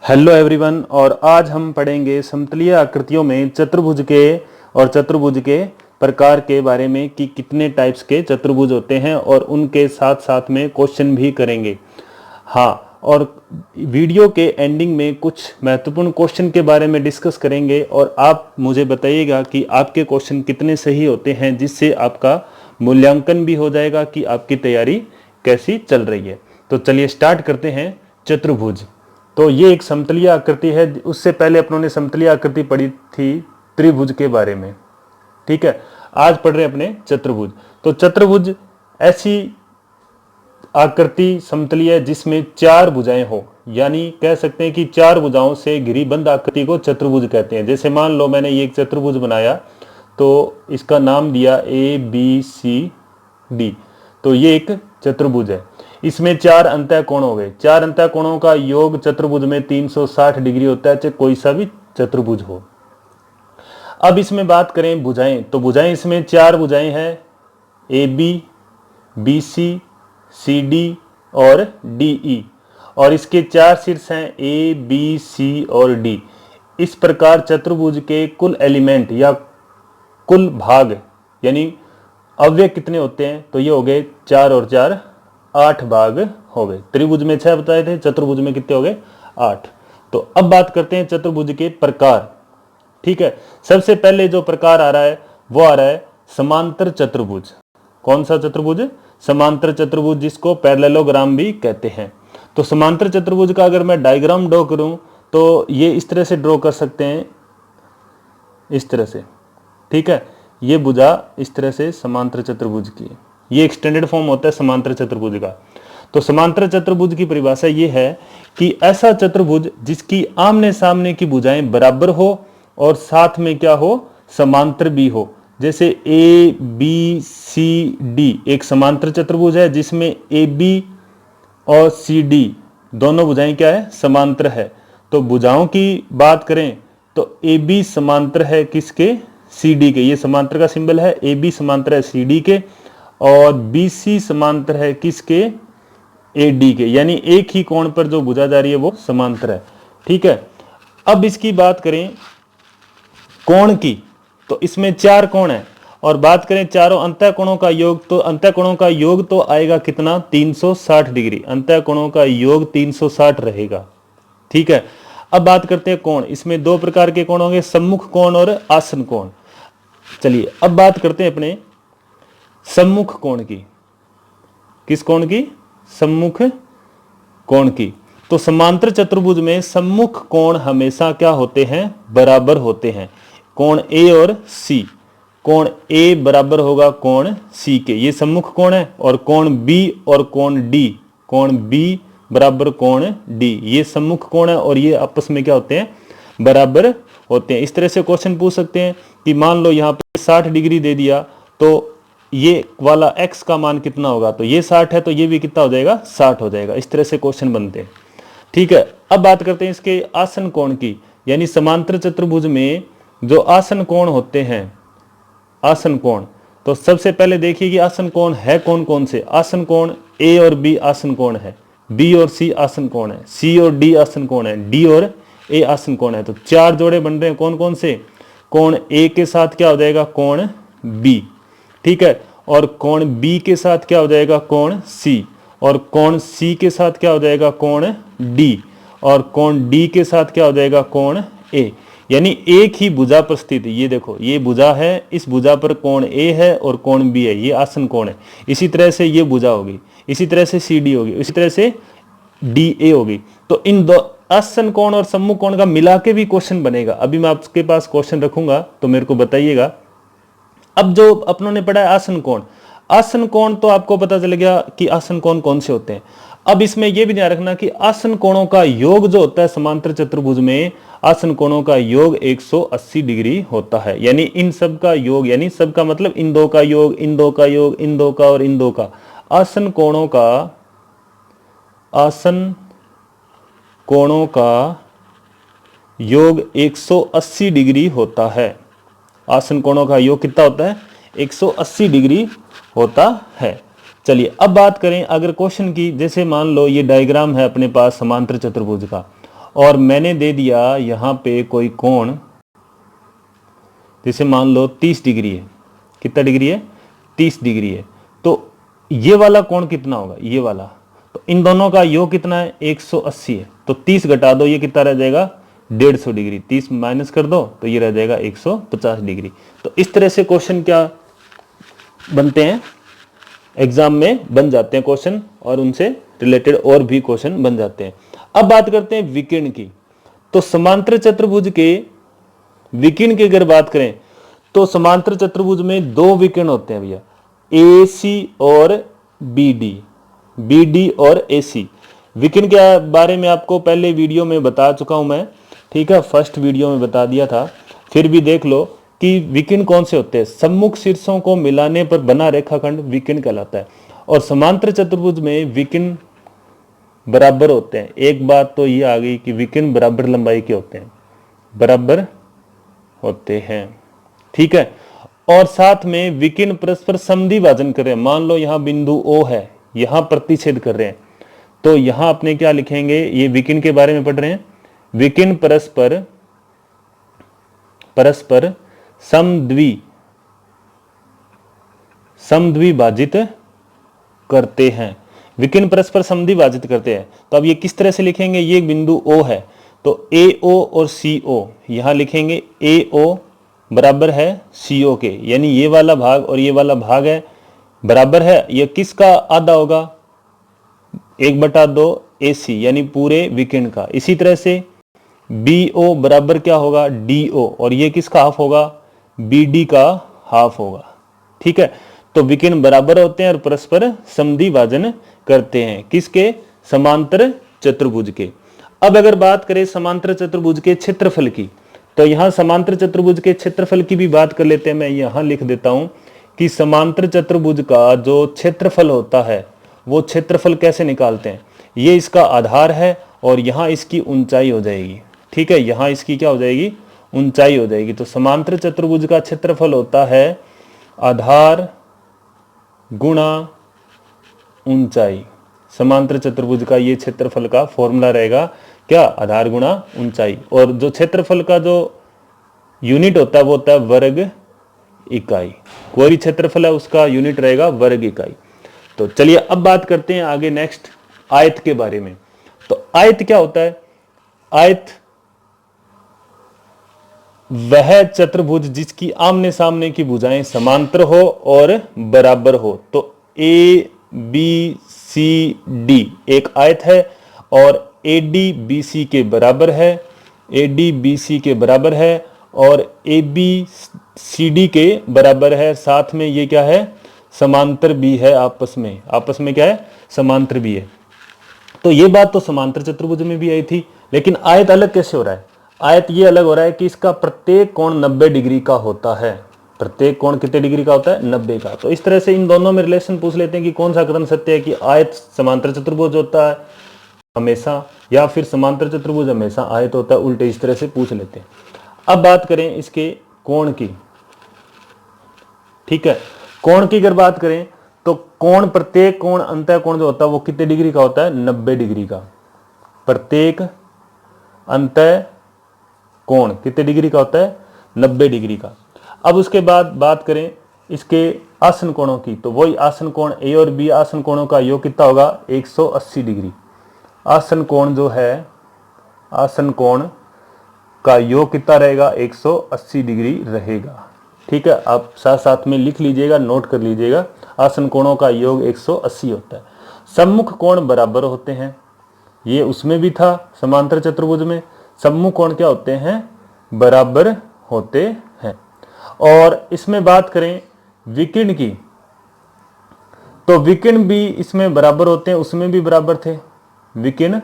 Hello everyone. और आज हम पढ़ेंगे समतलीय आकृतियों में चतुर्भुज के और चतुर्भुज के प्रकार के बारे में कि कितने टाइप्स के चतुर्भुज होते हैं और उनके साथ साथ में क्वेश्चन भी करेंगे। हाँ, और वीडियो के एंडिंग में कुछ महत्वपूर्ण क्वेश्चन के बारे में डिस्कस करेंगे और आप मुझे बताइएगा कि आपके क्वेश्चन कितने सही होते हैं, जिससे आपका मूल्यांकन भी हो जाएगा कि आपकी तैयारी कैसी चल रही है। तो चलिए स्टार्ट करते हैं। चतुर्भुज तो ये एक समतलीय आकृति है। उससे पहले अपनों ने समतलीय आकृति पढ़ी थी त्रिभुज के बारे में, ठीक है। आज पढ़ रहे हैं अपने चतुर्भुज। तो चतुर्भुज ऐसी आकृति समतलीय है जिसमें चार भुजाएं हो, यानी कह सकते हैं कि चार भुजाओं से घिरी बंद आकृति को चतुर्भुज कहते हैं। जैसे मान लो मैंने ये एक चतुर्भुज बनाया तो इसका नाम दिया ABCD, तो ये एक चतुर्भुज है। इसमें चार अंतःकोण हो गए। चार अंतःकोणों का योग चतुर्भुज में 360 डिग्री होता है, चाहे कोई सा भी चतुर्भुज हो। अब इसमें बात करें भुजाएं, तो भुजाएं इसमें चार भुजाएं हैं, AB, BC, CD और DE, और इसके चार शीर्ष हैं A, B, C और D। इस प्रकार चतुर्भुज के कुल एलिमेंट या कुल भाग यानी अवयव कितने होते हैं, तो ये हो गए 4 और 4 8 भाग हो गए। त्रिभुज में 6 बताए थे, चतुर्भुज में कितने हो गए 8। तो अब बात करते हैं चतुर्भुज के प्रकार, ठीक है। सबसे पहले जो प्रकार आ रहा है वो आ रहा है समांतर चतुर्भुज। कौन सा चतुर्भुज? समांतर चतुर्भुज, जिसको पैरेललोग्राम भी कहते हैं। तो समांतर चतुर्भुज का अगर मैं डायग्राम ड्रॉ करूं तो ये इस तरह से ड्रॉ कर सकते हैं, इस तरह से, ठीक है। ये भुजा इस तरह से समांतर चतुर्भुज की, ये एक्सटेंडेड फॉर्म होता है समांतर चतुर्भुज का। तो समांतर चतुर्भुज की परिभाषा ये है कि ऐसा चतुर्भुज जिसकी आमने सामने की भुजाएं बराबर हो और साथ में क्या हो, समांतर भी हो। जैसे ABCD एक समांतर चतुर्भुज है जिसमें AB और CD दोनों भुजाएं क्या है, समांतर है। तो भुजाओं की बात करें तो AB समांतर है किसके, CD के। ये समांतर का सिंबल है, AB समांतर है CD के और BC समांतर है किसके, AD के। यानी एक ही कोण पर जो भुजा जा रही है वो समांतर है, ठीक है। अब इसकी बात करें कोण की, तो इसमें चार कोण है और बात करें चारों अंतःकोणों का योग, तो अंतःकोणों का योग तो आएगा कितना, 360 डिग्री। अंतःकोणों का योग 360 रहेगा, ठीक है। अब बात करते हैं कोण। इसमें दो प्रकार के कोण होंगे, सम्मुख कोण और आसन कोण। चलिए अब बात करते हैं अपने सम्मुख कोण की। किस कोण की? सम्मुख कोण की। तो समांतर चतुर्भुज में सम्मुख कोण हमेशा क्या होते हैं, बराबर होते हैं। कोण A और C, कोण A बराबर होगा कोण C के, ये सम्मुख कोण है। और कोण B और कोण D, कोण B बराबर कोण D, ये सम्मुख कोण है और ये आपस में क्या होते हैं, बराबर होते हैं। इस तरह से क्वेश्चन पूछ सकते हैं कि मान लो यहाँ पे 60 डिग्री दे दिया, तो ये वाला x का मान कितना होगा, तो ये 60 है तो ये भी कितना हो जाएगा, 60 हो जाएगा। इस तरह से क्वेश्चन बनते हैं, ठीक है। अब बात करते हैं इसके आसन कोण की, यानी समांतर चतुर्भुज में जो आसन कोण होते हैं, आसन कोण। तो सबसे पहले देखिए कि आसन कोण है कौन कौन से। आसन कोण A और B आसन कोण है, B और C आसन कोण है, C और D आसन कोण है, D और A आसन कोण है। तो चार जोड़े बन रहे हैं, कौन कौन से, कोण A के साथ क्या हो जाएगा, कोण B, ठीक है। और कोण B के साथ क्या हो जाएगा, कोण C, और कोण C के साथ क्या हो जाएगा, कोण D, और कोण D के साथ क्या हो जाएगा, कोण A। यानी एक ही भुजा पर स्थित, ये देखो ये भुजा है, इस भुजा पर कोण A है और कोण B है, ये आसन कोण है। इसी तरह से ये भुजा होगी, इसी तरह से CD होगी, इसी तरह से DA होगी। तो इन दो आसन कोण और सम्मुख कोण का मिला के भी क्वेश्चन बनेगा। अभी मैं आपके पास क्वेश्चन रखूंगा तो मेरे को बताइएगा। अब जो अपनों ने पढ़ा है आसन कोण, आसन कोण तो आपको पता चल गया कि आसन कोण कौन से होते हैं। अब इसमें यह भी ध्यान रखना कि आसन कोणों का योग जो होता है समांतर चतुर्भुज में, आसन कोणों का योग 180 डिग्री होता है। यानी इन सब का योग, यानी सब का मतलब इन दो का योग, इन दो का योग, इन दो का और इन दो का, आसन कोणों का, आसन कोणों का योग 180 डिग्री होता है। आसन कोणों का योग कितना होता है, 180 डिग्री होता है। चलिए अब बात करें अगर क्वेश्चन की, जैसे मान लो ये डायग्राम है अपने पास समांतर चतुर्भुज का, और मैंने दे दिया यहाँ पे कोई कोण, जैसे मान लो 30 डिग्री है। कितना डिग्री है? 30 डिग्री है। तो ये वाला कोण कितना होगा? ये वाला। तो इन दोनों का योग कितना है? 180 है। तो 30 घटा दो, ये कितना रह जाएगा? 150 डिग्री। 30 माइनस कर दो तो ये रह जाएगा 150 डिग्री। तो इस तरह से क्वेश्चन क्या बनते हैं, एग्जाम में बन जाते हैं क्वेश्चन, और उनसे रिलेटेड और भी क्वेश्चन बन जाते हैं। अब बात करते हैं विकिरण की। तो समांतर चतुर्भुज के विकिरण की अगर बात करें तो समांतर चतुर्भुज में दो विकिरण होते हैं भैया, AC और BD, BD और AC। विकिरण के बारे में आपको पहले वीडियो में बता चुका हूं मैं, ठीक है, फर्स्ट वीडियो में बता दिया था, फिर भी देख लो कि विकिरण कौन से होते हैं। सम्मुख शीर्षों को मिलाने पर बना रेखाखंड विकिरण कहलाता है। और समांतर चतुर्भुज में विकिरण बराबर होते हैं। एक बात तो ये आ गई कि विकिरण बराबर लंबाई के होते हैं, बराबर होते हैं, ठीक है। और साथ में विकिरण परस्पर समद्विभाजन कर रहे हैं। मान लो यहां बिंदु O है, यहां प्रतिच्छेद कर रहे हैं, तो यहां अपने क्या लिखेंगे? ये विकिरण के बारे में पढ़ रहे हैं। विकिरण परस्पर समद्विभाजित करते हैं। विकिरण परस्पर समद्विभाजित करते हैं। तो अब ये किस तरह से लिखेंगे? ये बिंदु O है, तो AO और CO यहां लिखेंगे। AO बराबर है CO के, यानी ये वाला भाग और ये वाला भाग है बराबर है। ये किसका आधा होगा? 1/2 AC, यानी पूरे विकिरण का। इसी तरह से BO बराबर क्या होगा? DO, और ये किसका हाफ होगा? BD का हाफ होगा, ठीक है। तो विकिरण बराबर होते हैं और परस्पर समद्विभाजन करते हैं। किसके? समांतर चतुर्भुज के। अब अगर बात करें समांतर चतुर्भुज के क्षेत्रफल की, तो यहां समांतर चतुर्भुज के क्षेत्रफल की भी बात कर लेते हैं। मैं यहां लिख देता हूं कि समांतर चतुर्भुज का जो क्षेत्रफल होता है वो क्षेत्रफल कैसे निकालते हैं। ये इसका आधार है और यहां इसकी ऊंचाई हो जाएगी, ठीक है। यहां इसकी क्या हो जाएगी? ऊंचाई हो जाएगी। तो समांतर चतुर्भुज का क्षेत्रफल होता है आधार गुणा ऊंचाई। समांतर चतुर्भुज का ये क्षेत्रफल का फॉर्मूला रहेगा क्या? आधार गुणा ऊंचाई। और जो क्षेत्रफल का जो यूनिट होता है वो होता है वर्ग इकाई। कोई भी क्षेत्रफल है उसका यूनिट रहेगा वर्ग इकाई। तो चलिए अब बात करते हैं आगे नेक्स्ट आयत के बारे में। तो आयत क्या होता है? आयत वह चतुर्भुज जिसकी आमने सामने की भुजाएं समांतर हो और बराबर हो। तो ABCD एक आयत है और ADBC के बराबर है, ADBC के बराबर है और ABCD के बराबर है। साथ में ये क्या है? समांतर भी है आपस में। आपस में क्या है? समांतर भी है। तो ये बात तो समांतर चतुर्भुज में भी आई थी, लेकिन आयत अलग कैसे हो रहा है? आयत ये अलग हो रहा है कि इसका प्रत्येक कोण 90 डिग्री का होता है। प्रत्येक कोण कितने डिग्री का होता है? 90 का। तो इस तरह से इन दोनों में रिलेशन पूछ लेते हैं कि कौन सा कथन सत्य है, कि आयत समांतर चतुर्भुज होता है हमेशा, या फिर समांतर चतुर्भुज हमेशा आयत होता है, उल्टे इस तरह से पूछ लेते हैं। अब बात करें इसके कोण की, ठीक है। कोण की अगर बात करें तो कोण, प्रत्येक कोण, अंतः कोण जो होता है वो कितने डिग्री का होता है? 90 डिग्री का। प्रत्येक अंतः कोण कितने डिग्री का होता है? 90 डिग्री का। अब उसके बाद बात करें इसके आसन कोणों की, तो वही आसन कोण A और B आसन कोणों का योग कितना होगा? 180 डिग्री। आसन कोण जो है, आसन कोण का योग कितना रहेगा? 180 डिग्री रहेगा, ठीक है। आप साथ साथ में लिख लीजिएगा, नोट कर लीजिएगा, आसन कोणों का योग 180 होता है। सम्मुख कोण बराबर होते हैं, ये उसमें भी था समांतर चतुर्भुज में। सम्मुख कोण क्या होते हैं? बराबर होते हैं। और इसमें बात करें विकिरण की, तो विकिरण भी इसमें बराबर होते हैं, उसमें भी बराबर थे। विकिरण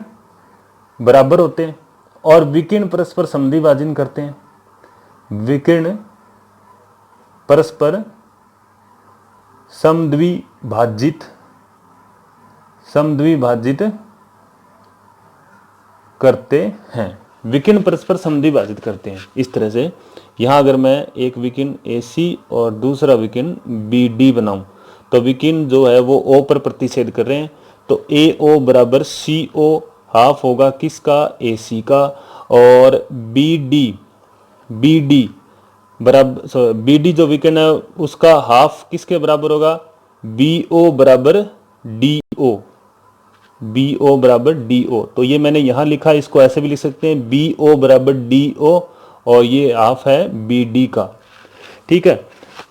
बराबर होते हैं और विकिरण परस्पर समद्विभाजन करते हैं। विकिरण परस्पर समद्विभाजित करते हैं। विकिरण परस्पर समद्विभाजित करते हैं इस तरह से। यहां अगर मैं एक विकिरण AC और दूसरा विकिरण BD बनाऊं, तो विकिरण जो है वो O पर प्रतिच्छेद कर रहे हैं, तो AO बराबर CO हाफ होगा किसका, AC का। और BD बराबर, BD जो विकर्ण है उसका हाफ किसके बराबर होगा, BO बराबर DO, BO बराबर DO। तो ये मैंने यहां लिखा, इसको ऐसे भी लिख सकते हैं BO बराबर DO, और ये हाफ है BD का। ठीक है,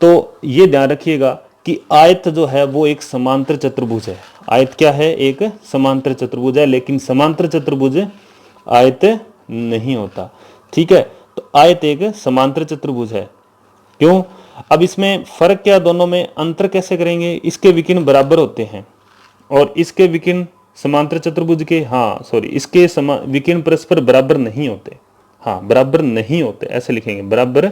तो ये ध्यान रखिएगा कि आयत जो है वो एक समांतर चतुर्भुज है। आयत क्या है, एक समांतर चतुर्भुज है, लेकिन समांतर चतुर्भुज आयत नहीं होता। ठीक है, तो आयत एक समांतर चतुर्भुज है। क्यों, अब इसमें फर्क क्या, दोनों में अंतर कैसे करेंगे, इसके विकिर्ण बराबर होते हैं और इसके विकिर्ण समांतर चतुर्भुज के, हाँ सॉरी, इसके विकिर्ण परस्पर बराबर नहीं होते। हाँ, बराबर नहीं होते ऐसे लिखेंगे, बराबर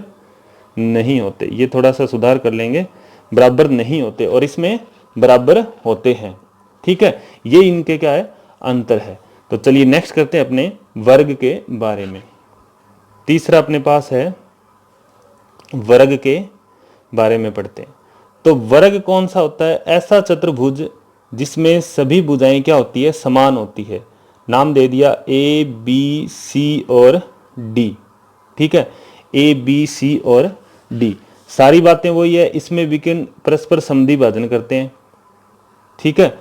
नहीं होते, ये थोड़ा सा सुधार कर लेंगे, बराबर नहीं होते और इसमें बराबर होते हैं। ठीक है, ये इनके क्या है, अंतर है। तो चलिए नेक्स्ट करते हैं अपने वर्ग के बारे में। तीसरा अपने पास है वर्ग के बारे में पढ़ते हैं। तो वर्ग कौन सा होता है, ऐसा चतुर्भुज जिसमें सभी भुजाएं क्या होती है, समान होती है। नाम दे दिया ABC और D। ठीक है, ABC और D, सारी बातें वही है, इसमें विकिर्ण परस्पर समद्वि भाजन करते हैं। ठीक है,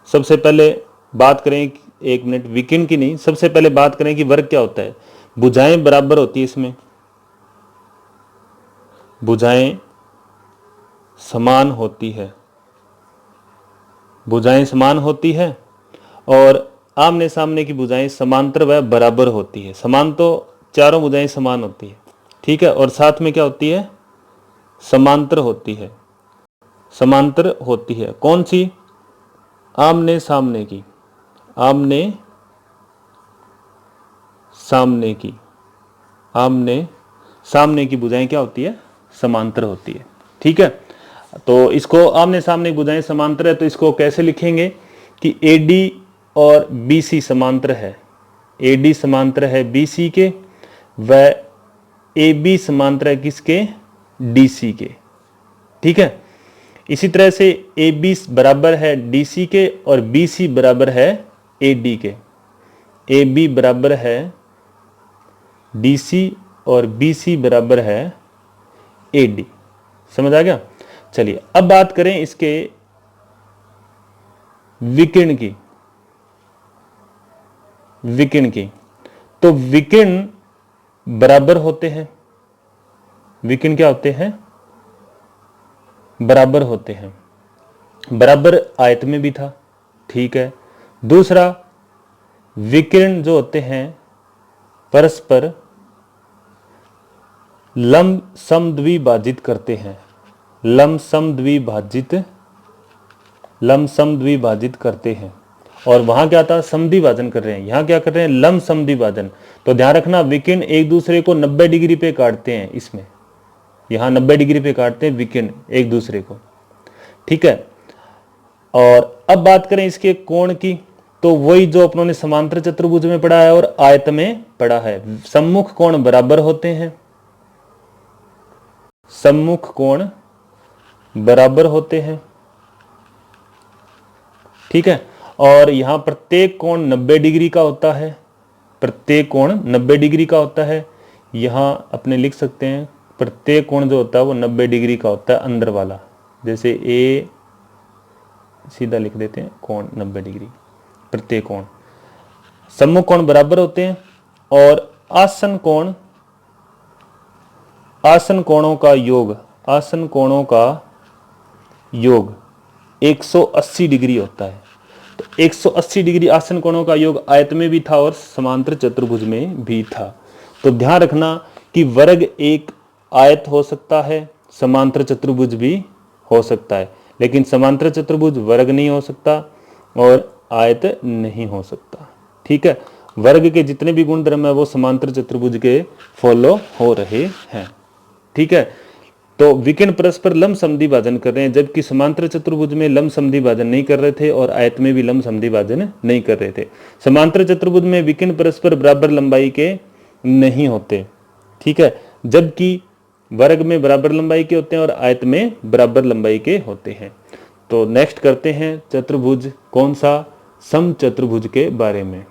सबसे पहले बात करें, एक मिनट, विकिर्ण की नहीं, सबसे पहले बात करें कि वर्ग क्या होता है। भुजाएं बराबर होती है, इसमें भुजाएं समान होती है, भुजाएं समान होती है और आमने सामने की भुजाएं समांतर व बराबर होती है। समान तो चारों भुजाएं समान होती है। ठीक है, और साथ में क्या होती है, समांतर होती है। समांतर होती है कौन सी, आमने सामने की, आमने सामने की, आमने सामने की भुजाएं क्या होती है, समांतर होती है। ठीक है, तो इसको आमने सामने की भुजाएं समांतर है, तो इसको कैसे लिखेंगे कि AD और BC समांतर है, AD समांतर है BC के, व AB समांतर है किसके, DC के। ठीक है, इसी तरह से AB बराबर है DC के और BC बराबर है AD के। AB बराबर है DC और BC बराबर है AD। समझ आ गया। चलिए अब बात करें इसके विकिर्ण की, विकिर्ण की। तो विकिर्ण बराबर होते हैं, विकिर्ण क्या होते हैं, बराबर होते हैं। बराबर आयत में भी था। ठीक है, दूसरा विकिर्ण जो होते हैं परस्पर लंब समद्विभाजित करते हैं, लंब समद्विभाजित, लंब समद्विभाजित करते हैं। और वहां क्या था, समद्विभाजन कर रहे हैं, यहां क्या कर रहे हैं, लंब समद्विभाजन। तो ध्यान रखना, विकिर्ण एक दूसरे को 90 डिग्री पे काटते हैं, इसमें यहां 90 डिग्री पे काटते हैं विकिर्ण एक दूसरे को। ठीक है, और अब बात करें इसके कोण की, तो वही जो अपनों ने समांतर चतुर्भुज में पढ़ा है और आयत में पढ़ा है। सम्मुख कोण बराबर होते हैं, सम्मुख कोण बराबर होते हैं। ठीक है, और यहां प्रत्येक कोण 90 डिग्री का होता है, प्रत्येक कोण 90 डिग्री का होता है। यहां अपने लिख सकते हैं प्रत्येक कोण जो होता है वो 90 डिग्री का होता है, अंदर वाला, जैसे A सीधा लिख देते हैं, कोण 90 डिग्री प्रत्येक कोण। सम्मुख कोण बराबर होते हैं और आसन कोण, आसन कोणों का योग, आसन कोणों का योग 180 डिग्री होता है। तो 180 डिग्री आसन कोणों का योग आयत में भी था और समांतर चतुर्भुज में भी था। तो ध्यान रखना कि वर्ग एक आयत हो सकता है, समांतर चतुर्भुज भी हो सकता है, लेकिन समांतर चतुर्भुज वर्ग नहीं हो सकता और आयत नहीं हो सकता। ठीक है, वर्ग के जितने भी गुणधर्म है वो समांतर चतुर्भुज के फॉलो हो रहे हैं। ठीक है, तो विकिर्ण परस्पर लंब समद्विभाजन कर रहे हैं, जबकि समांतर चतुर्भुज में लंब समद्विभाजन नहीं कर रहे थे और आयत में भी लंब समद्विभाजन नहीं कर रहे थे। समांतर चतुर्भुज में विकिर्ण परस्पर बराबर लंबाई के नहीं होते। ठीक है, जबकि वर्ग में बराबर लंबाई के होते हैं और आयत में बराबर लंबाई के होते हैं। तो नेक्स्ट करते हैं चतुर्भुज कौन सा, समचतुर्भुज के बारे में।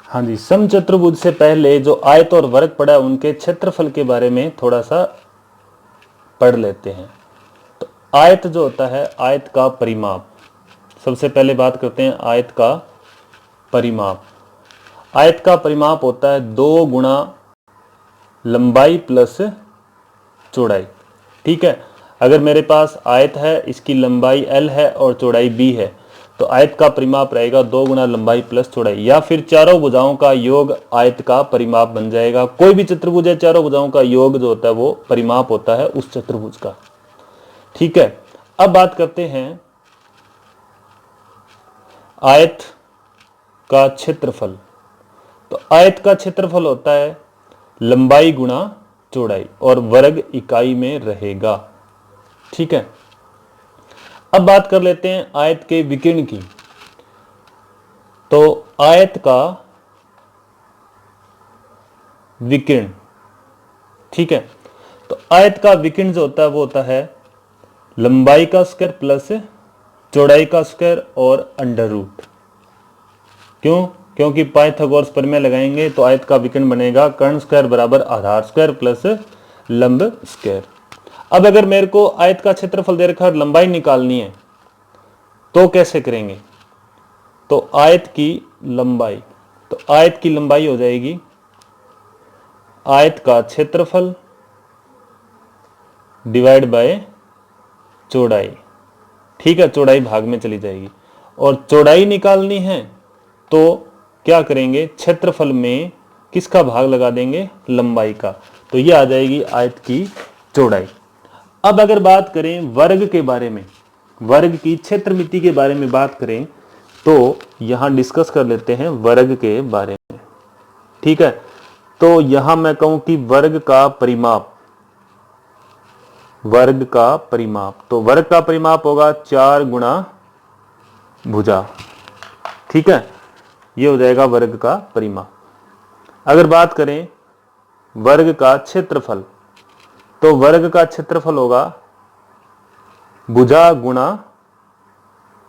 हाँ जी, समचतुर्भुज से पहले जो आयत और वर्ग पड़ा है उनके क्षेत्रफल के बारे में थोड़ा सा पढ़ लेते हैं। तो आयत जो होता है, आयत का परिमाप, सबसे पहले बात करते हैं आयत का परिमाप। आयत का परिमाप होता है 2 गुणा लंबाई प्लस चौड़ाई। ठीक है, अगर मेरे पास आयत है, इसकी लंबाई l है और चौड़ाई b है, तो आयत का परिमाप रहेगा 2 गुणा लंबाई प्लस चौड़ाई, या फिर चारों भुजाओं का योग आयत का परिमाप बन जाएगा। कोई भी चतुर्भुज है, चारों भुजाओं का योग जो होता है वो परिमाप होता है उस चतुर्भुज का। ठीक है, अब बात करते हैं आयत का क्षेत्रफल। तो आयत का क्षेत्रफल होता है लंबाई गुणा चौड़ाई और वर्ग इकाई में रहेगा। ठीक है, अब बात कर लेते हैं आयत के विकर्ण की। तो आयत का विकर्ण, ठीक है, तो आयत का विकर्ण जो होता है वो होता है लंबाई का स्क्वायर प्लस चौड़ाई का स्क्वायर और अंडर रूट। क्यों? क्योंकि पाइथागोरस प्रमेय लगाएंगे तो आयत का विकर्ण बनेगा कर्ण स्क्वायर बराबर आधार स्क्वायर प्लस लंब स्क्वायर। अब अगर मेरे को आयत का क्षेत्रफल दे रखा है और लंबाई निकालनी है तो कैसे करेंगे? तो आयत की लंबाई, तो आयत की लंबाई हो जाएगी आयत का क्षेत्रफल डिवाइड बाय चौड़ाई। ठीक है, चौड़ाई भाग में चली जाएगी और चौड़ाई निकालनी है तो क्या करेंगे, क्षेत्रफल में किसका भाग लगा देंगे, लंबाई का, तो ये आ जाएगी आयत की चौड़ाई। अब अगर बात करें वर्ग के बारे में, वर्ग की क्षेत्रमिति के बारे में बात करें तो यहां डिस्कस कर लेते हैं वर्ग के बारे में। ठीक है, तो यहां मैं कहूं कि वर्ग का परिमाप, वर्ग का परिमाप, तो वर्ग का परिमाप होगा 4 गुणा भुजा। ठीक है, ये हो जाएगा वर्ग का परिमाप। अगर बात करें वर्ग का क्षेत्रफल, तो वर्ग का क्षेत्रफल होगा भुजा गुणा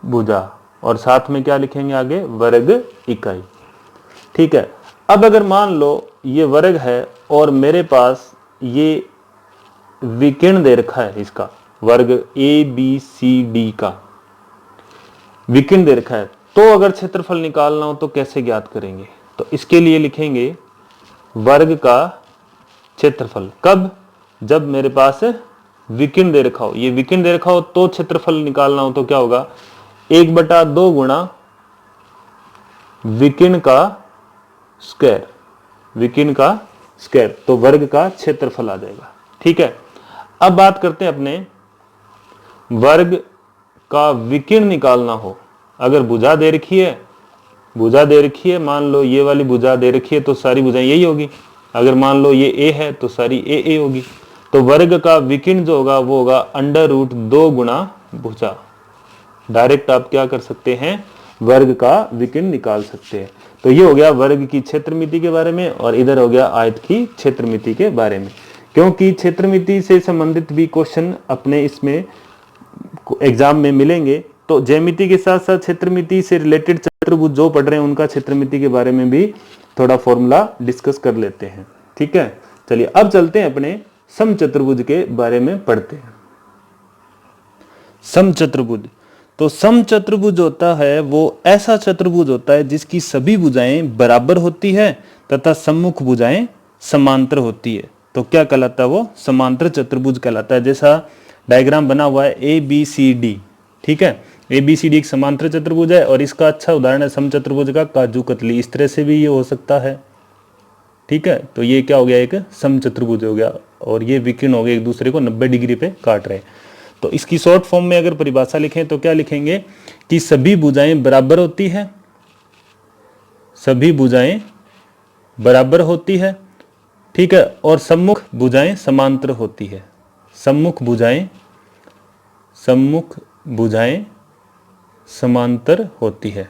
भुजा और साथ में क्या लिखेंगे आगे, वर्ग इकाई। ठीक है, अब अगर मान लो ये वर्ग है और मेरे पास ये विकर्ण दे रखा है, इसका वर्ग ABCD का विकर्ण दे रखा है, तो अगर क्षेत्रफल निकालना हो तो कैसे ज्ञात करेंगे? तो इसके लिए लिखेंगे वर्ग का क्षेत्रफल। कब? जब मेरे पास विकर्ण दे रखा हो, ये विकर्ण दे रखा हो तो क्षेत्रफल निकालना हो तो क्या होगा, 1/2 गुणा विकर्ण का स्क्वायर, विकर्ण का स्क्वायर, तो वर्ग का क्षेत्रफल आ जाएगा। ठीक है, अब बात करते हैं अपने वर्ग का विकर्ण निकालना हो। अगर भुजा दे रखी है, भुजा दे रखी है, मान लो ये वाली भुजा दे रखी है तो सारी भुजाएं यही होगी। अगर मान लो ये A है तो सारी A होगी। तो वर्ग का विकर्ण जो होगा वो होगा √2 गुणा भुजा। डायरेक्ट आप क्या कर सकते हैं, वर्ग का विकर्ण निकाल सकते हैं। तो ये हो गया वर्ग की क्षेत्रमिति के बारे में और इधर हो गया आयत की क्षेत्रमिति के बारे में। क्योंकि क्षेत्रमिति से संबंधित भी क्वेश्चन अपने इसमें एग्जाम में मिलेंगे, तो ज्यामिति के साथ साथ क्षेत्रमिति से रिलेटेड चतुर्भुज जो पढ़ रहे हैं उनका क्षेत्रमिति के बारे में भी थोड़ा फॉर्मूला डिस्कस कर लेते हैं। ठीक है, चलिए अब चलते हैं अपने समचतुर्भुज के बारे में पढ़ते हैं। समचतुर्भुज, तो समचतुर्भुज होता है वो ऐसा चतुर्भुज होता है जिसकी सभी भुजाएं बराबर होती है तथा सम्मुख भुजाएं समांतर होती है। तो क्या कहलाता है वो, समांतर चतुर्भुज कहलाता है। जैसा डायग्राम बना हुआ है ABCD, ठीक है, ABCD एक समांतर चतुर्भुज है और इसका अच्छा उदाहरण है समचतुर्भुज का काजू कतली। इस तरह से भी ये हो सकता है। ठीक है, तो ये क्या हो गया, एक समचतुर्भुज हो गया और ये विकर्ण हो गए, एक दूसरे को 90 डिग्री पे काट रहे। तो इसकी शॉर्ट फॉर्म में अगर परिभाषा लिखें तो क्या लिखेंगे कि सभी भुजाएं बराबर होती है, सभी भुजाएं बराबर होती है। ठीक है, और सम्मुख भुजाएं समांतर होती है, सम्मुख भुजाएं समांतर होती है।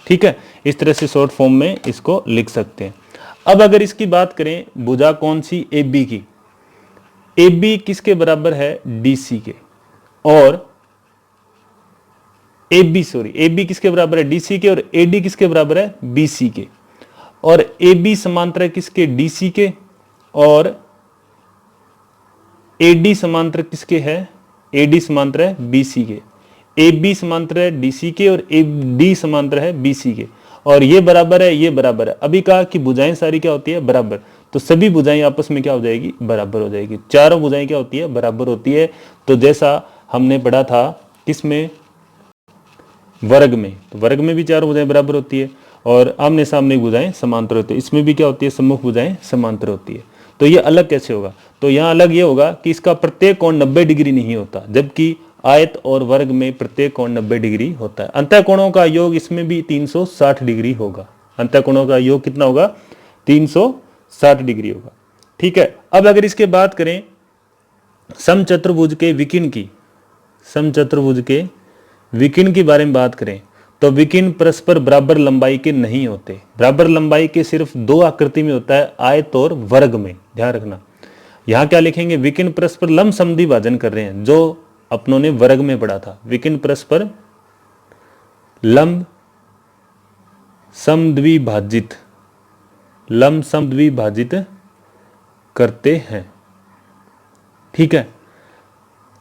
ठीक है, इस तरह से शॉर्ट फॉर्म में इसको लिख सकते हैं। अब अगर इसकी बात करें भुजा कौन सी, AB की, AB किसके बराबर है, DC के, और ए बी किसके बराबर है, डीसी के, और ए डी किसके बराबर है, बीसी के। और ए बी समांतर है किसके, डीसी के, और ए डी समांतर किसके है, ए डी समांतर है बीसी के। ए बी समांतर है डीसी के और ए डी समांतर है बीसी के, और ये बराबर है, ये बराबर है। अभी कहा कि भुजाएं सारी क्या होती है, बराबर, तो सभी भुजाएं आपस में क्या हो जाएगी, बराबर हो जाएगी। चारों भुजाएं क्या होती है, बराबर होती है। तो जैसा हमने पढ़ा था किसमें, वर्ग में, तो वर्ग में भी चारों भुजाएं बराबर होती है, और आमने सामने भुजाएं समांतर होती है। इसमें भी क्या होती है, सम्मुख भुजाएं समांतर होती है। तो ये अलग कैसे होगा, तो यहाँ अलग ये होगा कि इसका प्रत्येक कोण 90 डिग्री नहीं होता, जबकि आयत और वर्ग में प्रत्येक कोण 90 डिग्री होता है। अंतःकोणों का योग इसमें भी 360 डिग्री होगा। अंतःकोणों का योग कितना होगा, 360 डिग्री होगा। ठीक है, अब अगर इसके बात करें समचतुर्भुज के विकिर्ण की, समचतुर्भुज के विकिर्ण के बारे में बात करें तो विकिर्ण परस्पर बराबर लंबाई के नहीं होते। बराबर लंबाई के सिर्फ दो आकृति में होता है, आयत और वर्ग में। ध्यान रखना, यहां क्या लिखेंगे, विकिर्ण परस्पर लंब समद्विभाजन कर रहे हैं, जो अपनों ने वर्ग में पढ़ा था। विकिर्ण परस्पर लंब समद्विभाजित, लंब समद्विभाजित करते हैं। ठीक है,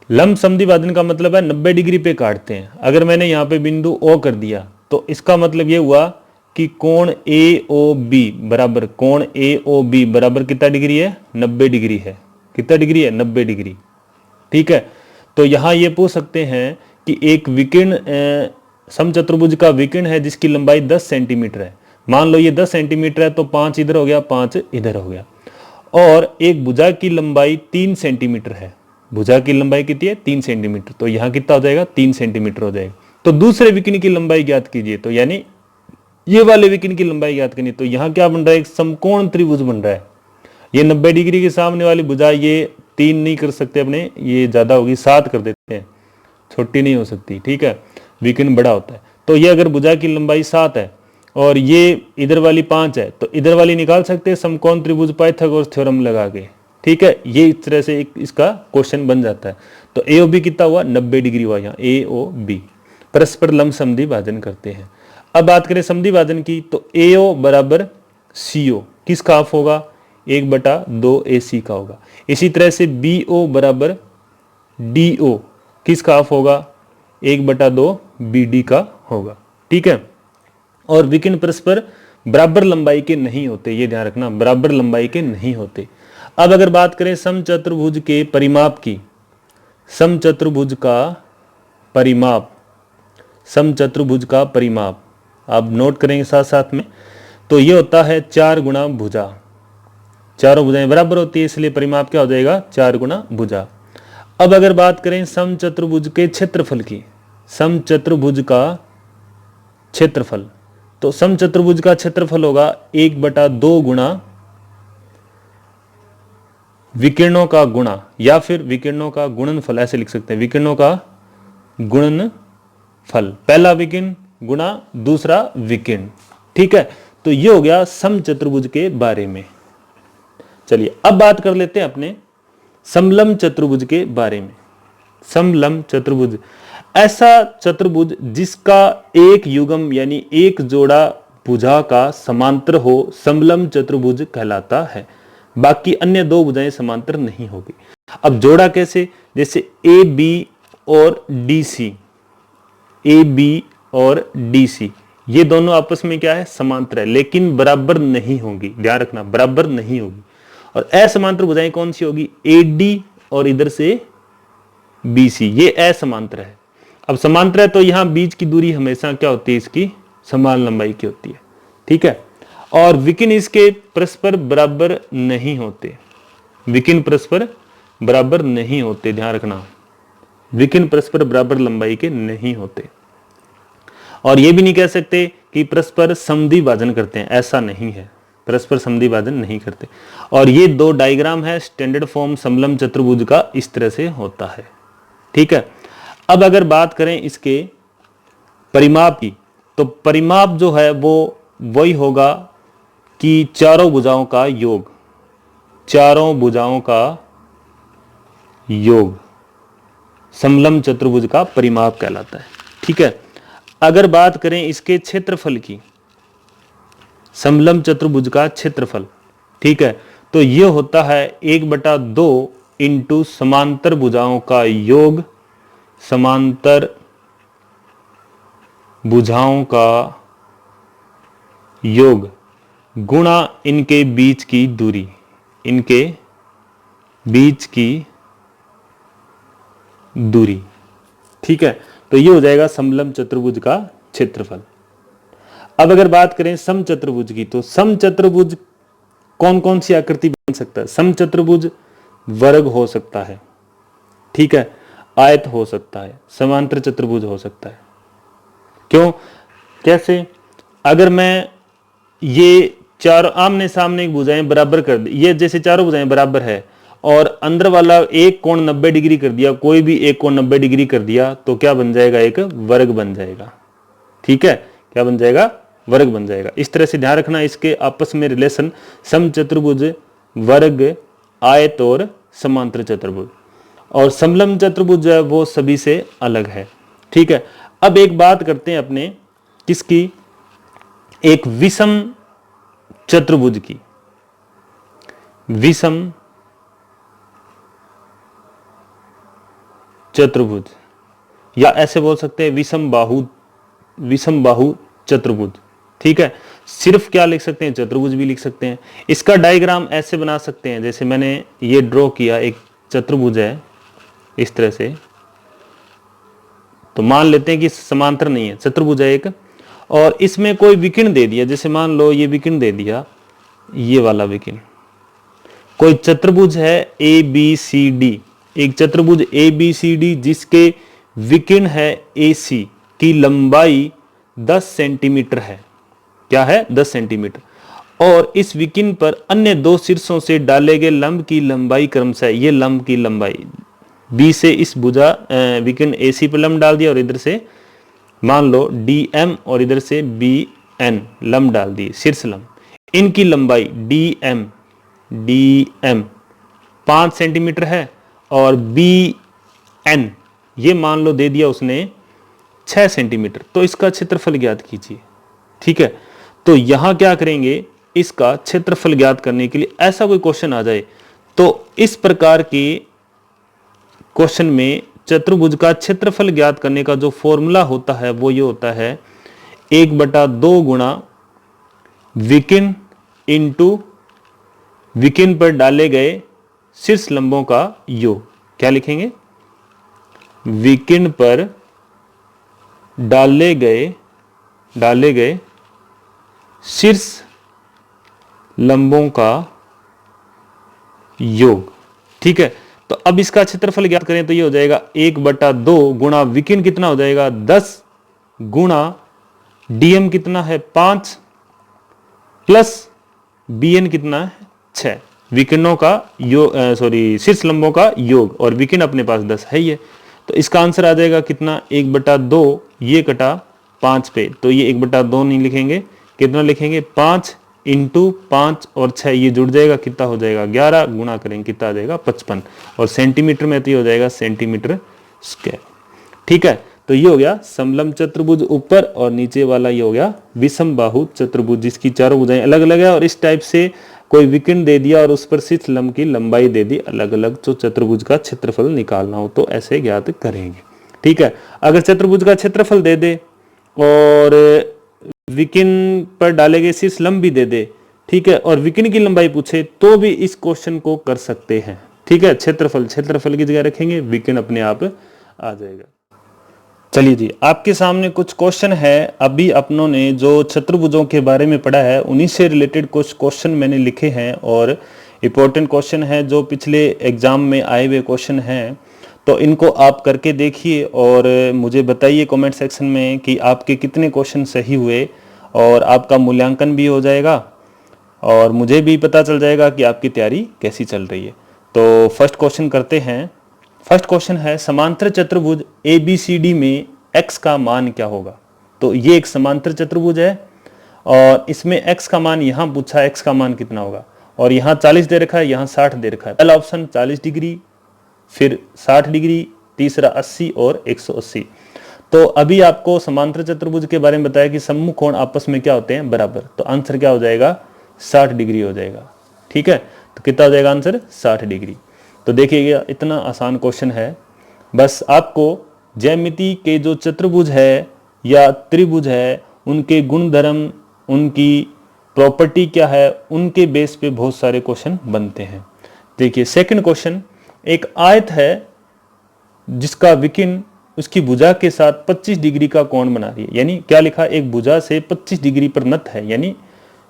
लंब समद्विभाजन का मतलब है 90 डिग्री पे काटते हैं। अगर मैंने यहां पे बिंदु ओ कर दिया तो इसका मतलब यह हुआ कि कोण ए ओ बी बराबर, कोण ए ओ बी बराबर कितना डिग्री है, 90 डिग्री है। कितना डिग्री है, 90 डिग्री। ठीक है, तो यहां ये पूछ सकते हैं कि एक विकिर्ण समचतुर्भुज का विकिर्ण है जिसकी लंबाई 10 सेंटीमीटर है। मान लो ये 10 सेंटीमीटर है, तो 5 इधर हो गया, 5 इधर हो गया। और एक भुजा की लंबाई 3 सेंटीमीटर है। भुजा की लंबाई कितनी है, 3 सेंटीमीटर, तो यहां कितना हो जाएगा, 3 सेंटीमीटर हो जाएगा। तो दूसरे विकिर्ण की लंबाई ज्ञात कीजिए, तो यानी ये वाले विकिर्ण की लंबाई ज्ञात करनी। तो यहां क्या बन रहा है, एक समकोण त्रिभुज बन रहा है। ये 90 डिग्री के सामने वाली भुजा, ये 3 नहीं कर सकते अपने, ये ज्यादा होगी, 7 कर देते हैं, छोटी नहीं हो सकती। ठीक है, विकिर्ण बड़ा होता है। तो ये अगर भुजा की लंबाई 7 है और ये इधर वाली 5 है, तो इधर वाली निकाल सकते हैं समकोण त्रिभुज पाइथागोरस थ्योरम लगा के। ठीक है, ये इस तरह से इसका क्वेश्चन बन जाता है। तो ए ओ बी कितना हुआ, 90 डिग्री हुआ। यहाँ ए ओ बी परस्पर लंब समद्विभाजन करते हैं। अब बात करें समद्विभाजन की, तो ए ओ बराबर सी ओ किसका हाफ होगा, 1/2 ए सी का होगा। इसी तरह से बी ओ बराबर डी ओ किसका हाफ होगा, 1/2 बी डी का होगा। ठीक है, और विकिर्ण परस्पर बराबर लंबाई के नहीं होते, ये ध्यान रखना, बराबर लंबाई के नहीं होते। अब अगर बात करें समचतुर्भुज के परिमाप की, समचतुर्भुज का परिमाप, समचतुर्भुज का परिमाप आप नोट करेंगे साथ साथ में, तो ये होता है 4 गुणा भुजा। चारों भुजाएं बराबर होती है, इसलिए परिमाप क्या हो जाएगा, 4 गुणा भुजा। अब अगर बात करें समचतुर्भुज के क्षेत्रफल की, समचतुर्भुज का क्षेत्रफल, तो समचतुर्भुज का क्षेत्रफल होगा 1/2 गुणा विकिरणों का गुणा, या फिर विकिरणों का गुणनफल, ऐसे लिख सकते हैं, विकिरणों का गुणनफल। पहला विकिरण गुणा दूसरा विकिरण। ठीक है, तो ये हो गया समचतुर्भुज के बारे में। चलिए अब बात कर लेते हैं अपने समलंब चतुर्भुज के बारे में। समलंब चतुर्भुज ऐसा चतुर्भुज जिसका एक युग्म यानी एक जोड़ा भुजा का समांतर हो, समलंब चतुर्भुज कहलाता है। बाकी अन्य 2 भुजाएं समांतर नहीं होगी। अब जोड़ा कैसे, जैसे ए बी और डी सी, ए बी और डी सी ये दोनों आपस में क्या है, समांतर है, लेकिन बराबर नहीं होंगी। ध्यान रखना, बराबर नहीं होगी। और असमांतर भुजाएं कौन सी होगी, ए डी और इधर से बी सी, ये असमांतर है। अब समांतर है तो यहां बीच की दूरी हमेशा क्या होती है, इसकी समान लंबाई की होती है। ठीक है, और विकिर्ण इसके परस्पर बराबर नहीं होते, विकिर्ण परस्पर बराबर नहीं होते। ध्यान रखना, विकिर्ण परस्पर बराबर लंबाई के नहीं होते। और यह भी नहीं कह सकते कि परस्पर समद्विभाजन करते हैं, ऐसा नहीं है, परस्पर समद्विभाजन नहीं करते। और ये 2 डायग्राम है स्टैंडर्ड फॉर्म समलंब चतुर्भुज का, इस तरह से होता है। ठीक है, अब अगर बात करें इसके परिमाप की, तो परिमाप जो है वो वही होगा कि चारों भुजाओं का योग, चारों भुजाओं का योग समलंब चतुर्भुज का परिमाप कहलाता है। ठीक है, अगर बात करें इसके क्षेत्रफल की, समलंब चतुर्भुज का क्षेत्रफल, ठीक है, तो ये होता है 1/2 इंटू समांतर भुजाओं का योग, समांतर भुजाओं का योग गुणा इनके बीच की दूरी, इनके बीच की दूरी, ठीक है। तो ये हो जाएगा समलंब चतुर्भुज का क्षेत्रफल। अब अगर बात करें समचतुर्भुज की, तो समचतुर्भुज कौन कौन सी आकृति बन सकता है? समचतुर्भुज वर्ग हो सकता है, ठीक है, आयत हो सकता है, समांतर चतुर्भुज हो सकता है। क्यों, कैसे? अगर मैं ये चारों आमने सामने भुजाएं बराबर कर दी, ये जैसे चारों भुजाएं बराबर है और अंदर वाला एक कोण 90 डिग्री कर दिया, कोई भी एक कोण 90 डिग्री कर दिया, तो क्या बन जाएगा? एक वर्ग बन जाएगा, ठीक है। क्या बन जाएगा? वर्ग बन जाएगा। इस तरह से ध्यान रखना इसके आपस में रिलेशन, समचतुर्भुज, वर्ग, आयत और समांतर चतुर्भुज। और समलंब चतुर्भुज जो है वो सभी से अलग है, ठीक है। अब एक बात करते हैं अपने किसकी? एक विषम चतुर्भुज की, विषम चतुर्भुज, या ऐसे बोल सकते हैं विषम बाहु चतुर्भुज, ठीक है। सिर्फ क्या लिख सकते हैं? चतुर्भुज भी लिख सकते हैं। इसका डायग्राम ऐसे बना सकते हैं, जैसे मैंने ये ड्रॉ किया, एक चतुर्भुज है इस तरह से, तो मान लेते हैं कि समांतर नहीं है, चतुर्भुज है एक, और इसमें कोई विकिरण दे दिया, जैसे मान लो ये विकिरण दे दिया, ये वाला विकिरण। कोई चतुर्भुज है ए बी सी डी, एक चतुर्भुज ए बी सी डी जिसके विकिरण है ए सी की लंबाई 10 सेंटीमीटर है। क्या है? 10 सेंटीमीटर। और इस विकिरण पर अन्य दो शीर्षों से डाले गए लंब की लंबाई क्रमशः, ये लंब की लंबाई बी से इस भुजा विकिरण ए सी पर लंब डाल दिया और इधर से मान लो डी एम और इधर से बी एन लंब डाल दिए, शीर्ष लंब। इनकी लंबाई डी एम 5 सेंटीमीटर है और बी एन ये मान लो दे दिया उसने 6 सेंटीमीटर। तो इसका क्षेत्रफल ज्ञात कीजिए, ठीक है। तो यहां क्या करेंगे? इसका क्षेत्रफल ज्ञात करने के लिए ऐसा कोई क्वेश्चन आ जाए तो इस प्रकार के क्वेश्चन में चतुर्भुज का क्षेत्रफल ज्ञात करने का जो फॉर्मूला होता है वो ये होता है 1/2 गुणा विकिरण इंटू विकिरण पर डाले गए शीर्ष लंबों का योग। क्या लिखेंगे? विकिरण पर डाले गए शीर्ष लंबों का योग, ठीक है। तो अब इसका क्षेत्रफल ज्ञात करें तो ये हो जाएगा 1/2 गुणा विकिरण कितना हो जाएगा 10 गुणा डीएम कितना है 5 प्लस बीएन कितना है 6, विकिरणों का योग, शीर्ष लंबों का योग, और विकिरण अपने पास 10 है ये। तो इसका आंसर आ जाएगा कितना? 1/2, ये कटा 5 पे, तो ये 1/2 नहीं लिखेंगे, कितना लिखेंगे? 5 इंटू 5 और 6 ये जुड़ जाएगा, कितना हो जाएगा? 11 गुणा करेंगे कितना आ जाएगा? 55, और सेंटीमीटर में तो ये हो जाएगा सेंटीमीटर स्क्वायर, ठीक है। तो ये हो गया समलंब चतुर्भुज ऊपर, और नीचे वाला ये हो गया विषम बाहु चतुर्भुज जिसकी चारों भुजाएं अलग अलग है। और इस टाइप से कोई विकिरण दे दिया और उस पर शीर्ष लंब की लंबाई दे दी अलग अलग, तो चतुर्भुज का क्षेत्रफल निकालना हो तो ऐसे ज्ञात करेंगे, ठीक है। अगर चतुर्भुज का क्षेत्रफल दे दे और विकिरण पर डाले गए शीर्ष लंब भी दे दे, ठीक है, और विकिरण की लंबाई पूछे तो भी इस क्वेश्चन को कर सकते हैं, ठीक है। क्षेत्रफल की जगह रखेंगे, विकिरण अपने आप आ जाएगा। चलिए जी, आपके सामने कुछ क्वेश्चन है। अभी अपनों ने जो चतुर्भुजों के बारे में पढ़ा है उन्हीं से रिलेटेड कुछ क्वेश्चन मैंने लिखे हैं, और इम्पोर्टेंट क्वेश्चन है जो पिछले एग्जाम में आए हुए क्वेश्चन हैं। तो इनको आप करके देखिए और मुझे बताइए कमेंट सेक्शन में कि आपके कितने क्वेश्चन सही हुए, और आपका मूल्यांकन भी हो जाएगा और मुझे भी पता चल जाएगा कि आपकी तैयारी कैसी चल रही है। तो फर्स्ट क्वेश्चन करते हैं। फर्स्ट क्वेश्चन है समांतर चतुर्भुज ABCD में x का मान क्या होगा? तो ये एक समांतर चतुर्भुज है और इसमें x का मान यहाँ पूछा, x का मान कितना होगा, और यहाँ 40 दे रखा है, यहाँ 60 दे रखा है। पहला ऑप्शन 40 डिग्री, फिर 60 डिग्री, तीसरा 80 और 180। तो अभी आपको समांतर चतुर्भुज के बारे में बताया कि सम्मुख कोण आपस में क्या होते हैं, बराबर। तो आंसर क्या हो जाएगा, 60 डिग्री हो जाएगा। ठीक है, तो कितना हो जाएगा आंसर, 60 डिग्री। तो देखिएगा इतना आसान क्वेश्चन है। बस आपको ज्यामिति के जो चतुर्भुज है या त्रिभुज है उनके गुणधर्म, उनकी प्रॉपर्टी क्या है, उनके बेस पे बहुत सारे क्वेश्चन बनते हैं। देखिए सेकंड क्वेश्चन, एक आयत है जिसका विकिरण उसकी भुजा के साथ 25 डिग्री का कोण बना रही है। यानी क्या लिखा, एक भुजा से 25 डिग्री पर नत है, यानी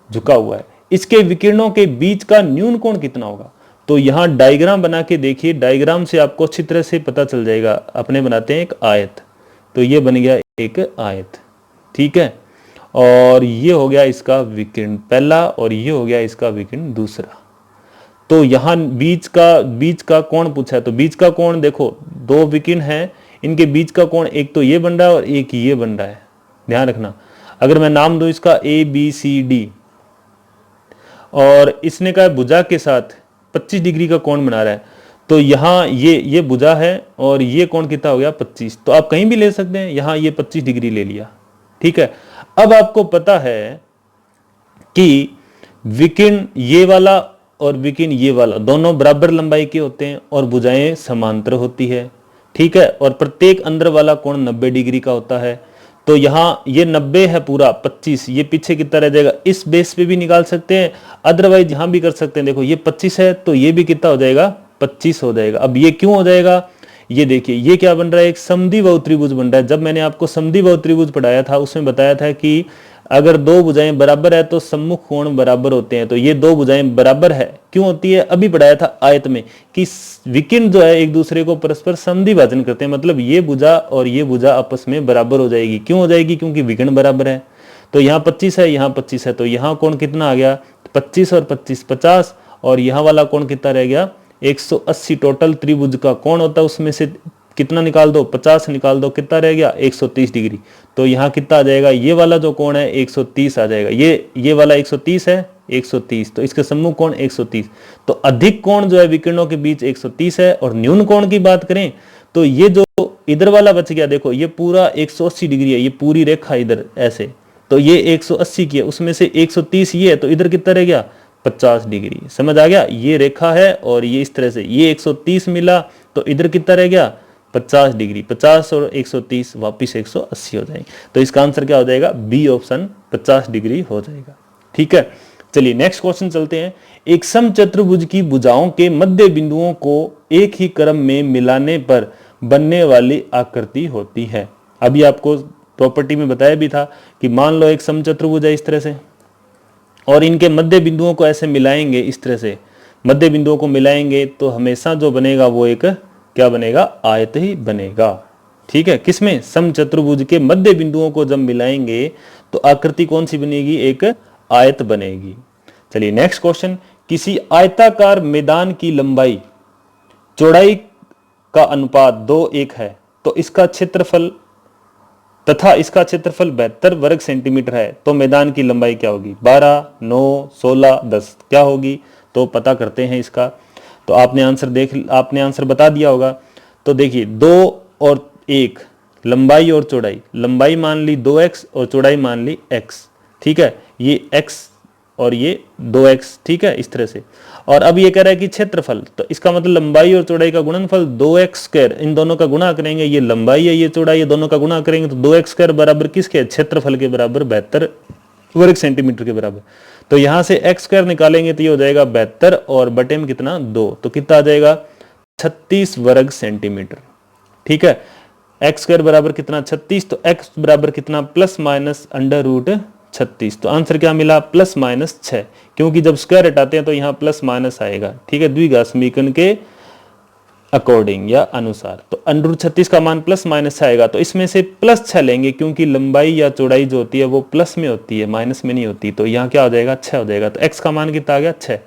झुका हुआ है। इसके विकिरणों के बीच का न्यून कोण कितना होगा। तो यहां डायग्राम बना के देखिए, डायग्राम से आपको अच्छी तरह से पता चल जाएगा। अपने बनाते हैं एक आयत, तो ये बन गया एक आयत, ठीक है। और ये हो गया इसका विकिरण पहला, और ये हो गया इसका विकिरण दूसरा। तो यहां बीच का कोण पूछा है, तो बीच का कोण देखो, दो विकिरण है, इनके बीच का कोण एक तो ये बन रहा है और एक ये बन रहा है, ध्यान रखना। अगर मैं नाम दूं इसका ABCD, और इसने कहा भुजा के साथ 25 डिग्री का कोण बना रहा है, तो यहाँ ये भुजा है और ये कोण कितना हो गया 25। तो आप कहीं भी ले सकते हैं, यहाँ ये 25 डिग्री ले लिया, ठीक है। अब आपको पता है कि विकिरण ये वाला और विकिरण ये वाला दोनों बराबर लंबाई के होते हैं और भुजाएं समांतर होती है, ठीक है। और प्रत्येक अंदर वाला कोण 90 डिग्री का होता है। तो यहाँ ये 90 है पूरा, 25 ये पीछे कितना रह जाएगा, इस बेस पे भी निकाल सकते हैं, अदरवाइज यहां भी कर सकते हैं। देखो ये 25 है तो ये भी कितना हो जाएगा, 25 हो जाएगा। अब ये क्यों हो जाएगा, ये देखिए ये क्या बन रहा है, एक समद्विबाहु त्रिभुज बन रहा है। जब मैंने आपको समद्विबाहु त्रिभुज पढ़ाया था उसमें बताया था कि अगर दो भुजाएं बराबर है तो सम्मुख कोण बराबर होते हैं। तो ये दो भुजाएं बराबर है, क्यों होती है, अभी पढ़ाया था आयत में कि विकिरण जो है एक दूसरे को परस्पर समद्विभाजन करते हैं। मतलब ये भुजा और ये भुजा आपस में बराबर हो जाएगी। क्यों हो जाएगी, क्योंकि विकिरण बराबर है। तो यहाँ 25 है, यहाँ 25 है, तो यहाँ कोण कितना आ गया, 25 और 25 50, और यहाँ वाला कोण कितना रह गया 180। टोटल त्रिभुज का कोण होता है उसमें से कितना निकाल दो, 50 निकाल दो, कितना रह गया 130 डिग्री। तो यहाँ कितना आ जाएगा, ये वाला जो कोण है 130 आ जाएगा। ये वाला 130 है, 130, तो इसके सम्मुख कोण 130। तो अधिक कोण जो है विकिरणों के बीच 130 है। और न्यून कोण की बात करें तो ये जो इधर वाला बच गया, देखो ये पूरा 180 डिग्री है, ये पूरी रेखा इधर ऐसे, तो ये 180 की है, उसमें से 130 ये है, तो इधर कितना रह गया 50 डिग्री। समझ आ गया, ये रेखा है और ये इस तरह से, ये 130 मिला तो इधर कितना रह गया 50 डिग्री। 50 और 130 वापिस 180 हो जाएंगे। तो इसका आंसर क्या हो जाएगा, बी ऑप्शन 50 डिग्री हो जाएगा, ठीक है। चलिए नेक्स्ट क्वेश्चन चलते हैं। एक समचतुर्भुज की भुजाओं के मध्य बिंदुओं को एक ही क्रम में मिलाने पर बनने वाली आकृति होती है। अभी आपको प्रॉपर्टी में बताया भी था कि मान लो एक समचतुर्भुज है इस तरह से, और इनके मध्य बिंदुओं को ऐसे मिलाएंगे, इस तरह से मध्य बिंदुओं को मिलाएंगे तो हमेशा जो बनेगा वो एक क्या बनेगा, आयत ही बनेगा, ठीक है। किसमें, समचतुर्भुज के मध्य बिंदुओं को जब मिलाएंगे तो आकृति कौन सी बनेगी, एक आयत बनेगी। चलिए नेक्स्ट क्वेश्चन, किसी आयताकार मैदान की लंबाई चौड़ाई का अनुपात 2:1 है, तो इसका क्षेत्रफल तथा इसका क्षेत्रफल 72 वर्ग सेंटीमीटर है, तो मैदान की लंबाई क्या होगी, 12, 9, 16, 10 क्या होगी। तो पता करते हैं इसका। तो आपने आंसर बता दिया होगा। तो देखिए 2 और 1, लंबाई और चौड़ाई, लंबाई मान ली 2x और चौड़ाई मान ली x, ठीक है। ये x और ये 2x, ठीक है, इस तरह से। और अब ये कह रहा है कि क्षेत्रफल, तो इसका मतलब लंबाई और चौड़ाई का गुणनफल 2x², इन दोनों का गुणा करेंगे, ये लंबाई है ये चौड़ाई है, दोनों का गुणा करेंगे तो 2x² बराबर किसके, क्षेत्रफल के बराबर 72 वर्ग सेंटीमीटर के बराबर। तो यहां से x² निकालेंगे तो ये हो जाएगा 72 और बटे में कितना 2, तो कितना आ जाएगा 36 वर्ग सेंटीमीटर, ठीक है। x² बराबर कितना 36, तो x बराबर कितना प्लस माइनस √36। तो आंसर क्या मिला, प्लस माइनस 6, क्योंकि जब स्क्वायर हटाते हैं तो यहाँ प्लस माइनस आएगा, ठीक है, द्विघात समीकरण के अकॉर्डिंग या अनुसार। तो √36 का मान प्लस माइनस आएगा, तो इसमें से प्लस 6 लेंगे, क्योंकि लंबाई या चौड़ाई जो होती है वो प्लस में होती है, माइनस में नहीं होती। तो यहाँ क्या हो जाएगा 6 हो जाएगा। तो x का मान कितना आ गया 6,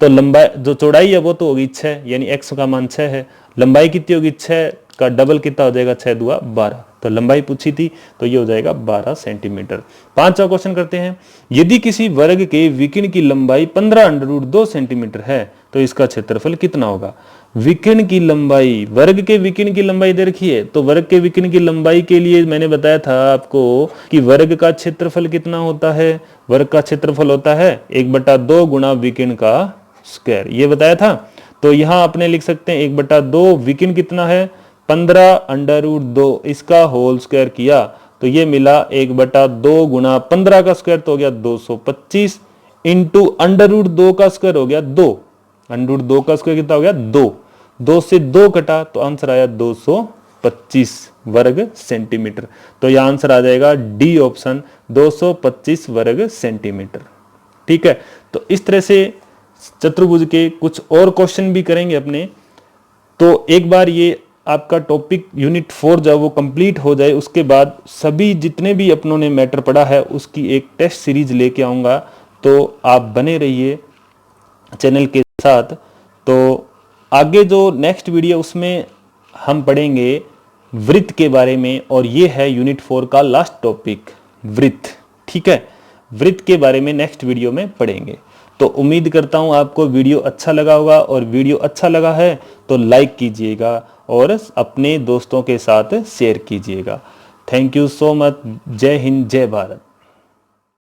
तो लंबाई जो चौड़ाई है वो तो होगी 6, यानी x का मान 6 है। लंबाई कितनी होगी, 6 का डबल कितना हो जाएगा, 6 दूआ 12, तो लंबाई पूछी थी तो ये हो जाएगा 12 सेंटीमीटर। पांचवा क्वेश्चन करते हैं। यदि किसी वर्ग के विकिरण की लंबाई 15 √2 सेंटीमीटर है तो इसका क्षेत्रफल कितना होगा। विकिरण की लंबाई, वर्ग के विकिरण की लंबाई दे रखी है, तो वर्ग के विकिरण की लंबाई के लिए मैंने बताया था आपको कि वर्ग का क्षेत्रफल कितना होता है। वर्ग का क्षेत्रफल होता है 1/2 गुणा विकिरण का स्क्वायर, ये बताया था। तो यहां अपने लिख सकते हैं 1/2, विकिरण कितना है 15√2, इसका होल स्क्वायर किया तो ये मिला 1/2 गुणा 15 का स्क्वायर तो हो गया 225, इंटू √2 का स्क्वायर हो गया 2, √2 का स्क्वायर कितना हो गया 2 से 2 कटा तो आंसर आया 225 वर्ग सेंटीमीटर। तो यह आंसर आ जाएगा डी ऑप्शन, 225 वर्ग सेंटीमीटर। ठीक है, तो इस तरह से चतुर्भुज के कुछ और क्वेश्चन भी करेंगे अपने। तो एक बार ये आपका टॉपिक यूनिट 4 जब वो कंप्लीट हो जाए उसके बाद सभी जितने भी अपनों ने मैटर पढ़ा है उसकी एक टेस्ट सीरीज लेके आऊंगा, तो आप बने रहिए चैनल के साथ। तो आगे जो नेक्स्ट वीडियो उसमें हम पढ़ेंगे वृत्त के बारे में, और ये है यूनिट 4 का लास्ट टॉपिक वृत्त। ठीक है, वृत्त के बारे में नेक्स्ट वीडियो में पढ़ेंगे। तो उम्मीद करता हूं आपको वीडियो अच्छा लगा होगा, और वीडियो अच्छा लगा है तो लाइक कीजिएगा और अपने दोस्तों के साथ शेयर कीजिएगा। Thank you so much. जय हिंद, जय भारत।